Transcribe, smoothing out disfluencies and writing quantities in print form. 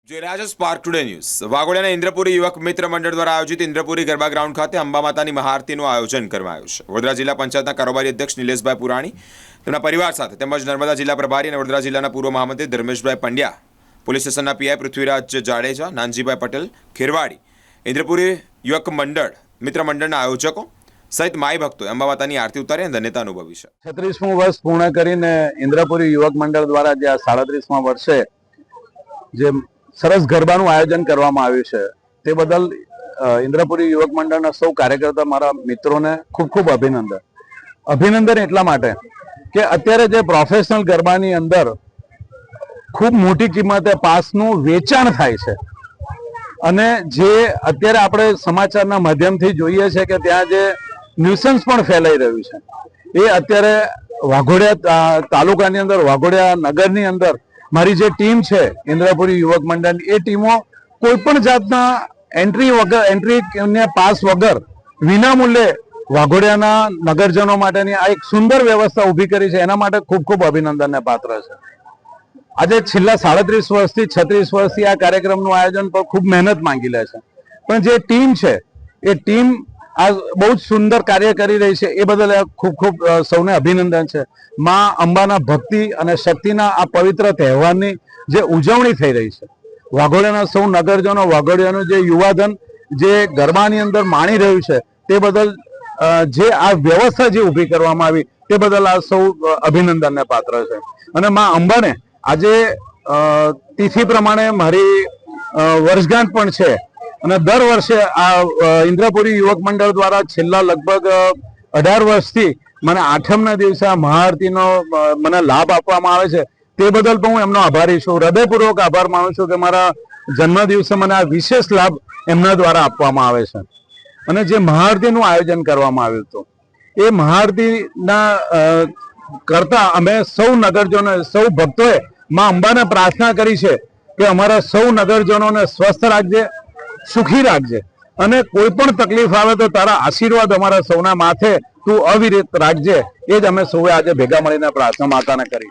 જોઈ રહ્યા છો સ્પાર્ક ટુડે ન્યૂઝ। વાઘોડિયાના ઇન્દ્રપુરી યુવક મિત્ર મંડળ દ્વારા આયોજિત ઇન્દ્રપુરી ગરબા ગ્રાઉન્ડ ખાતે અંબા માતાની મહાઆરતીનું આયોજન કરવામાં આવ્યું છે। વડોદરા જિલ્લા પંચાયતના કારોબારી અધ્યક્ષ નિલેશભાઈ પુરાણી તેમના પરિવાર સાથે તેમજ નર્મદા જિલ્લા પ્રભારી અને વડોદરા જિલ્લાના પૂર્વ મહામંત્રી ધર્મેશભાઈ પંડ્યા, પોલીસ સ્ટેશનના પીઆઈ પૃથ્વીરાજ જાડેજા, નાનજીભાઈ પટેલ ખેરવાડી, ઇન્દ્રપુરી યુવક મંડળ મિત્ર મંડળના આયોજકો સહિત માઈ ભક્તોએ અંબા માતાની આરતી ઉતારી અને ધન્યતા અનુભવી છે। 36મું વર્ષ પૂર્ણ કરીને ઇન્દ્રપુરી યુવક મંડળ દ્વારા જે 37મા વર્ષે જે સરસ ગરબાનું આયોજન કરવામાં આવ્યું છે તે બદલ ઇન્દ્રપુરી યુવક મંડળના સૌ કાર્યકર્તા મારા મિત્રોને ખૂબ ખૂબ અભિનંદન એટલા માટે કે અત્યારે જે પ્રોફેશનલ ગરબાની અંદર ખૂબ મોટી કિંમતે પાસનું વેચાણ થાય છે અને જે અત્યારે આપણે સમાચારના માધ્યમથી જોઈએ છે કે ત્યાં જે ન્યુસન્સ પણ ફેલાઈ રહ્યું છે એ અત્યારે વાઘોડિયા તાલુકાની અંદર વાઘોડિયા નગરની અંદર મારી જે ટીમ છે ઇન્દ્રપુરી યુવક મંડળની એ ટીમો કોઈ પણ જાતના એન્ટ્રી પાસ વગર વિનામૂલ્યે વાઘોડિયાના નગરજનો માટેની આ એક સુંદર વ્યવસ્થા ઊભી કરી છે। એના માટે ખૂબ ખૂબ અભિનંદનને પાત્ર છે। આજે છેલ્લા 37 વર્ષથી 36 વર્ષથી આ કાર્યક્રમનું આયોજન પર ખૂબ મહેનત માંગી લે છે, પણ જે ટીમ છે એ ટીમ આ બહુ જ સુંદર કાર્ય કરી રહી છે એ બદલ ખૂબ ખૂબ સૌને અભિનંદન છે। માં અંબાના ભક્તિ અને શક્તિના આ પવિત્ર તહેવારની જે ઉજવણી થઈ રહી છે, વાઘોડિયાના સૌ નગરજનો, વાઘોડિયાનું જે યુવાધન જે ગરબાની અંદર માણી રહ્યું છે તે બદલ જે આ વ્યવસ્થા જે ઊભી કરવામાં આવી તે બદલ આ સૌ અભિનંદનને પાત્ર છે। અને માં અંબાને આજે તિથિ પ્રમાણે મારી વર્ષગાંઠ પણ છે અને દર વર્ષે આ ઇન્દ્રપુરી યુવક મંડળ દ્વારા છેલ્લા લગભગ 18 વર્ષથી મને આઠમના દિવસે આ મહાઆરતીનો મને લાભ આપવામાં આવે છે તે બદલ પણ હું એમનો આભારી છું। હૃદયપૂર્વક આભાર માનું છું કે મારા જન્મ દિવસે મને આ વિશેષ લાભ એમના દ્વારા આપવામાં આવે છે। અને જે મહાઆરતીનું આયોજન કરવામાં આવ્યું હતું એ મહાઆરતીના કરતા અમે સૌ નગરજનો, સૌ ભક્તોએ માં અંબાને પ્રાર્થના કરી છે કે અમારા સૌ નગરજનોને સ્વસ્થ રાખજે, સુખી રાખજે અને કોઈ પણ તકલીફ આવે તો તારા આશીર્વાદ અમારા સૌના માથે તું અવિરત રાખજે। એ જ અમે સૌએ આજે ભેગા મળીને પ્રાર્થના માતાને કરી।